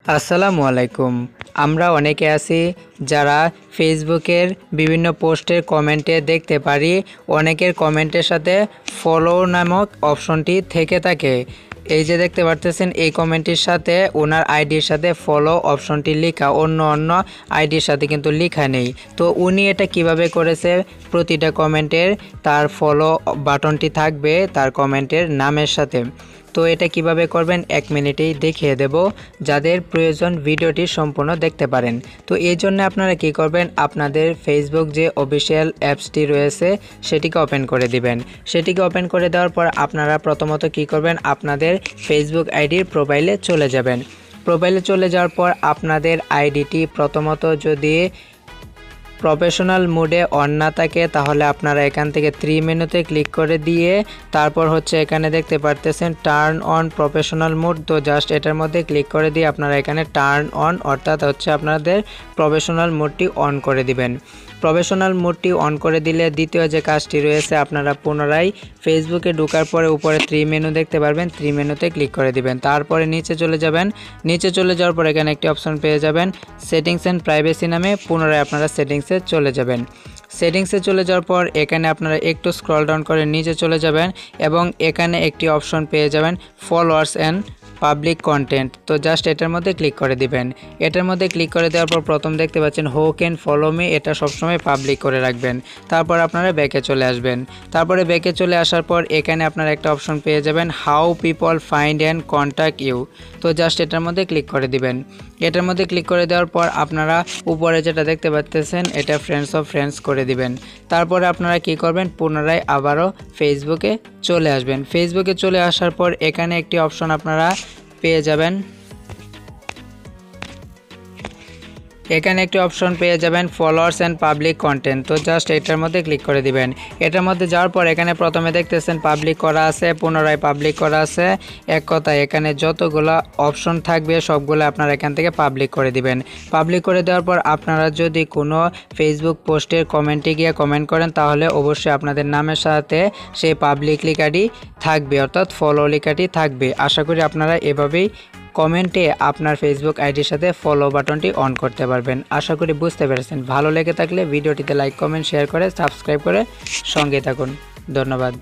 আসসালামু আলাইকুম। আমরা অনেকে আছি যারা ফেসবুকের বিভিন্ন পোস্টের কমেন্টে দেখতে পারি অনেকের কমেন্টের সাথে ফলো নামক অপশনটি থেকে থাকে। এই যে দেখতে পারতেছেন এই কমেন্টের সাথে ওনার আইডির সাথে ফলো অপশনটি লেখা, অন্য আইডির সাথে কিন্তু লেখা নেই। তো উনি এটা কিভাবে করেছে, প্রতিটা কমেন্টের তার ফলো বাটনটি থাকবে তার কমেন্টের নামের সাথে। তো এটা কিভাবে করবেন 1 মিনিটেই দেখিয়ে দেব, যাদের প্রয়োজন ভিডিওটি সম্পূর্ণ দেখতে পারেন। তো এই জন্য আপনারা কি করবেন, আপনাদের ফেসবুক যে অফিসিয়াল অ্যাপসটি রয়েছে সেটিকে ওপেন করে দিবেন। সেটিকে ওপেন করে দেওয়ার পর আপনারা প্রথমত কি করবেন, আপনাদের ফেসবুক আইডির প্রোফাইলে চলে যাবেন। প্রোফাইলে চলে যাওয়ার পর আপনাদের আইডিটি প্রথমত যদি প্রফেশনাল মোডে অন না থাকে তাহলে আপনারা এখান থেকে 3 মেনুতে ক্লিক করে দিয়ে তারপর হচ্ছে এখানে দেখতে পারতেছেন টার্ন অন প্রফেশনাল মোড। তো জাস্ট এটার মধ্যে ক্লিক করে দিয়ে আপনারা এখানে টার্ন অন অর্থাৎ হচ্ছে আপনাদের প্রফেশনাল মোডটি অন করে দিবেন। প্রফেশনাল মোডটি অন করে দিলে দ্বিতীয় যে কাজটি রয়েছে, আপনারা পুনরায় ফেসবুকে ঢোকার পরে উপরে 3 মেনু দেখতে পারবেন, 3 মেনুতে ক্লিক করে দিবেন। তারপরে নিচে চলে যাবেন। নিচে চলে যাওয়ার পর এখানে একটি অপশন পেয়ে যাবেন সেটিংস অ্যান্ড প্রাইভেসি নামে, পুনরায় আপনারা সেটিংসে চলে যাবেন। সেটিংসে চলে যাওয়ার পর এখানে আপনারা একটু স্ক্রল ডাউন করে নিচে চলে যাবেন এবং এখানে একটি অপশন পেয়ে যাবেন ফলোয়ার্স অ্যান্ড পাবলিক কন্টেন্ট। তো জাস্ট এটার মধ্যে ক্লিক করে দিবেন। এটার মধ্যে ক্লিক করে দেওয়ার পর প্রথম দেখতে পাচ্ছেন হু ক্যান ফলো মি, এটা সবসময় পাবলিক করে রাখবেন। তারপর আপনারা ব্যাকে চলে আসবেন। তারপরে ব্যাকে চলে আসার পর এখানে আপনারা একটা অপশন পেয়ে যাবেন how people find and contact you. তো জাস্ট এটার মধ্যে ক্লিক করে দিবেন। এটার মধ্যে ক্লিক করে দেওয়ার পর আপনারা উপরে যেটা দেখতে পাচ্ছেন এটা ফ্রেন্ডস অফ ফ্রেন্ডস করে দিবেন। তারপরে আপনারা কি করবেন, পুনরায় আবারও ফেসবুকে চলে আসবেন। ফেসবুকে চলে আসার পর এখানে একটি অপশন আপনারা পেয়ে যাবেন, এখানে একটি অপশন পেয়ে যাবেন ফলোয়ার্স অ্যান্ড পাবলিক কন্টেন্ট। তো জাস্ট এটার মধ্যে ক্লিক করে দিবেন। এটার মধ্যে যাওয়ার পর এখানে প্রথমে দেখতেছেন পাবলিক করা আছে, পুনরায় পাবলিক করা আছে। এক কথায় এখানে যতগুলো অপশন থাকবে সবগুলো আপনারা এখান থেকে পাবলিক করে দিবেন। পাবলিক করে দেওয়ার পর আপনারা যদি কোনো ফেসবুক পোস্টের কমেন্টে গিয়ে কমেন্ট করেন তাহলে অবশ্যই আপনাদের নামের সাথে সেই পাবলিক লেখাটি থাকবে, অর্থাৎ ফলো লেখাটি থাকবে। আশা করি আপনারা এভাবেই কমেন্টে আপনার ফেসবুক আইডির সাথে ফলো বাটনটি অন করতে পারবেন। আশা করি বুঝতে পেরেছেন। ভালো লেগে থাকলে ভিডিওটিতে লাইক, কমেন্ট, শেয়ার করে সাবস্ক্রাইব করে সঙ্গে থাকুন। ধন্যবাদ।